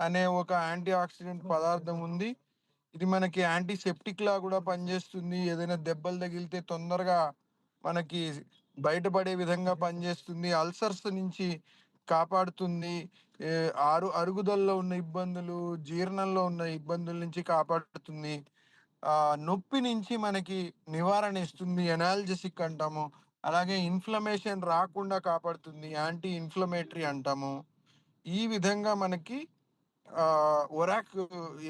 అనే ఒక anti oxidant పదార్థం ఉంది. ఇది మనకి యాంటీసెప్టిక్ లా కూడా పనిచేస్తుంది. ఏదైనా దెబ్బలు తగిలితే తొందరగా మనకి బయటపడే విధంగా పనిచేస్తుంది. అల్సర్స్ నుంచి కాపాడుతుంది. ఏ, అరుగుదలలో ఉన్న ఇబ్బందులు, జీర్ణంలో ఉన్న ఇబ్బందుల నుంచి కాపాడుతుంది. నొప్పి నుంచి మనకి నివారణ ఇస్తుంది, ఎనాల్జెసిక్ అంటాము. అలాగే ఇన్ఫ్లమేషన్ రాకుండా కాపాడుతుంది, యాంటీ ఇన్ఫ్లమేటరీ అంటాము. ఈ విధంగా మనకి ఒరాక్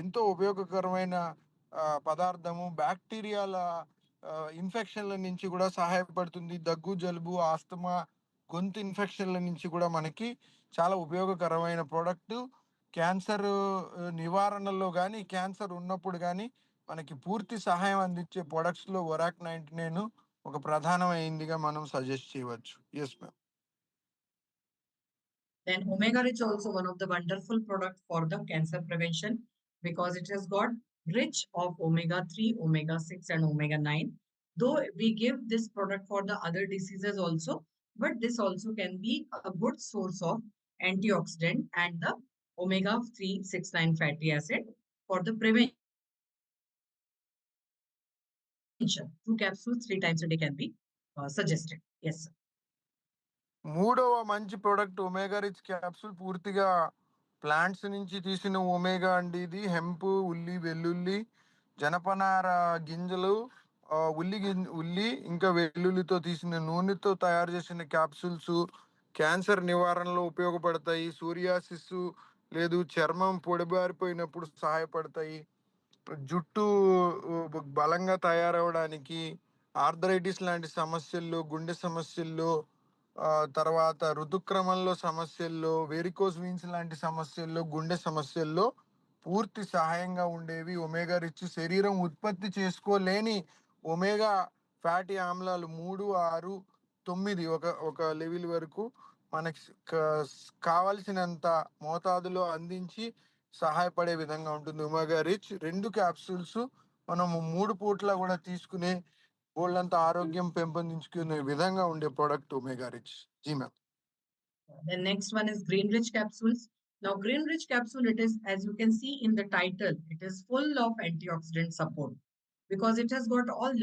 ఎంతో ఉపయోగకరమైన పదార్థము. బ్యాక్టీరియాల ఇన్ఫెక్షన్ల నుంచి కూడా సహాయపడుతుంది. దగ్గు, జలుబు, ఆస్తమా, గొంతు ఇన్ఫెక్షన్ల నుంచి కూడా మనకి చాలా ఉపయోగకరమైన ప్రోడక్ట్. క్యాన్సర్ నివారణలో కానీ, క్యాన్సర్ ఉన్నప్పుడు కానీ మనకి పూర్తి సహాయం అందించే ప్రొడక్ట్స్లో ఒరాక్ 99 ఒక ప్రధానమైందిగా మనం సజెస్ట్ చేయవచ్చు. Yes ma'am. Then omega rich also one of the wonderful product for the cancer prevention because it has got rich of omega 3, omega 6 and omega 9. Though we give this product for the other diseases also, but this also can be a good source of antioxidant and the omega 3, 6, 9 fatty acid for the prevention. 2 capsules 3 times a day can be suggested. Yes, sir. మూడవ మంచి product omega rich capsule. పూర్తిగా plants నుంచి తీసిన omega అండి. ఇది hemp, ఉల్లి, వెల్లుల్లి, జనపనార గింజలు, ఉల్లి ఇంకా వెల్లుల్లితో తీసిన నూనెతో తయారు చేసిన క్యాప్సూల్స్ క్యాన్సర్ నివారణలో ఉపయోగపడతాయి. సూరియాసిస్ లేదు చర్మం పొడిబారిపోయినప్పుడు సహాయపడతాయి. జుట్టు బలంగా తయారవడానికి, ఆర్థరైటిస్ లాంటి సమస్యల్లో, గుండె సమస్యల్లో, తర్వాత ఋతుక్రమంలో సమస్యల్లో, వెరికోస్ వీన్స్ లాంటి సమస్యల్లో, గుండె సమస్యల్లో పూర్తి సహాయంగా ఉండేవి ఒమేగా రిచ్. శరీరం ఉత్పత్తి చేసుకోలేని ఒమేగా ఫ్యాటీ ఆమ్లాలు 3, 6, 9 ఒక ఒక లెవెల్ వరకు మనకి కావలసినంత మోతాదులో అందించి సహాయపడే విధంగా ఉంటుంది ఒమేగా రిచ్. 2 క్యాప్సూల్స్ మనము 3 పూట్ల కూడా తీసుకునే బోళ్ళంత ఆరోగ్యం పెంపొందించుకునే విధంగా ఉండే ప్రోడక్ట్ ఒమేగా రిచ్. జీ ma'am. The next one is green rich capsules. Now, green rich capsule, it is, as you can see in the title, it is full of antioxidant support because it has got all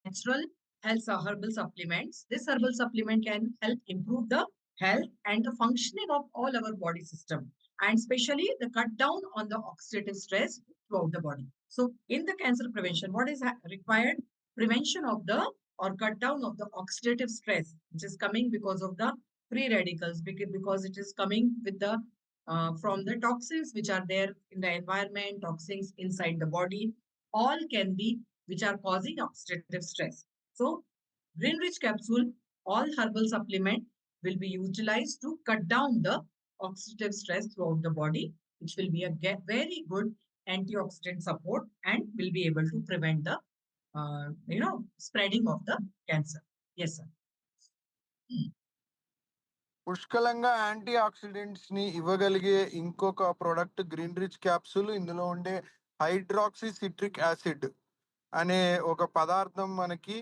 natural health herbal supplements. This herbal supplement can help improve the health and the functioning of all our body system, and especially the cut down on the oxidative stress throughout the body. So, in the cancer prevention, what is required? Prevention of the or cut down of the oxidative stress, which is coming because of the free radicals, because it is coming with the from the toxins which are there in the environment, toxins inside the body, all can be which are causing oxidative stress. So, green rich capsule, all herbal supplement will be utilized to cut down the oxidative stress throughout the body, which will be a very good antioxidant support and will be able to prevent the spreading of the cancer. Yes, sir. పుష్కలంగా anti oxidants ని ఇవ్వగలిగే ఇంకొక product green rich capsule. ఇందులో ఉండే hydroxy citric acid అనే ఒక పదార్థం మనకి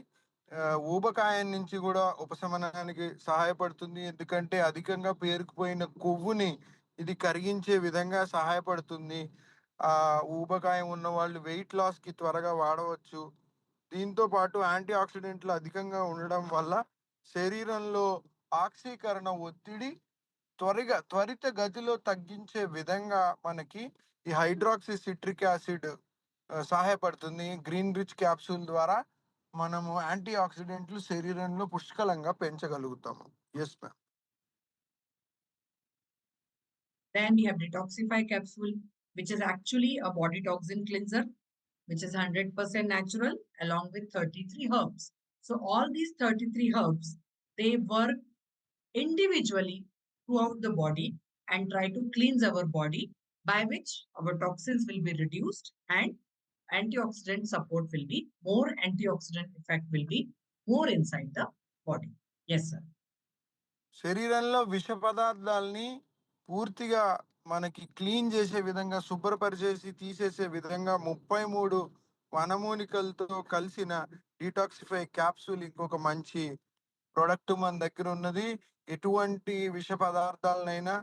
ఊబకాయం నుంచి కూడా ఉపశమనానికి సహాయపడుతుంది. ఎందుకంటే అధికంగా పేరుకుపోయిన కొవ్వుని ఇది కరిగించే విధంగా సహాయపడుతుంది. ఊబకాయం ఉన్న వాళ్ళు వెయిట్ లాస్కి త్వరగా వాడవచ్చు. దీంతో పాటు యాంటీ ఆక్సిడెంట్లు అధికంగా ఉండడం వల్ల శరీరంలో ఆక్సీకరణ ఒత్తిడి త్వరిత గతిలో తగ్గించే విధంగా మనకి ఈ హైడ్రాక్సీ సిట్రిక్ యాసిడ్ సహాయపడుతుంది. గ్రీన్ రిచ్ క్యాప్సూల్ ద్వారా మనము యాంటీ ఆక్సిడెంట్లు శరీరంలో పుష్కలంగా పెంచగలుగుతాము. Yes ma'am. Then we have detoxify capsule, which is actually a body toxin cleanser, which is 100% natural along with 33 herbs. So all these 33 herbs, they work individually throughout the body and try to cleanse our body, by which our toxins will be reduced and antioxidant support will be more, antioxidant effect will be more inside the body. Yes, sir. శరీరంలో విష పదార్థాలని పూర్తిగా మనకి clean చేసే విధంగా, శుభ్రపరిచేసి తీసేసే విధంగా 33 వనమూలికలతో కలిసిన డీటాక్సిఫై క్యాప్సూల్ ఇంకొక మంచి ప్రోడక్ట్ మన దగ్గర ఉన్నది. ఎటువంటి విష పదార్థాలనైనా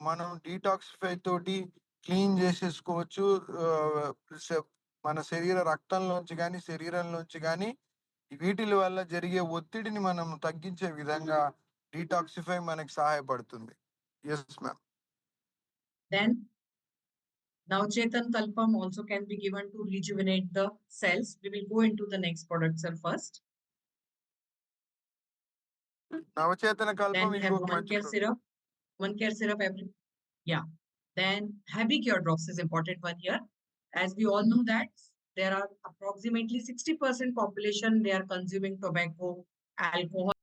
మనం డీటాక్సిఫై తోటి క్లీన్ చేసేసుకోవచ్చు. ఆహ్, స మన రక్తంలోంచి గానీ, శరీరంలోంచి గానీ వీటిల వల్ల జరిగే ఒత్తిడిని మనం తగ్గించే విధంగా డీటాక్సిఫై మనకి సహాయపడుతుంది. Yes ma'am. Then Navchetan Kalpam also can be given to rejuvenate the cells. We will go into the next product, sir, first. Navachetana Then కల్పం we have ఇంకొక woman మంచి care syrup. Woman care syrup every yeah. Then Happy Cure drops is important one here. As we all know that there are approximately 60% population they are consuming tobacco, alcohol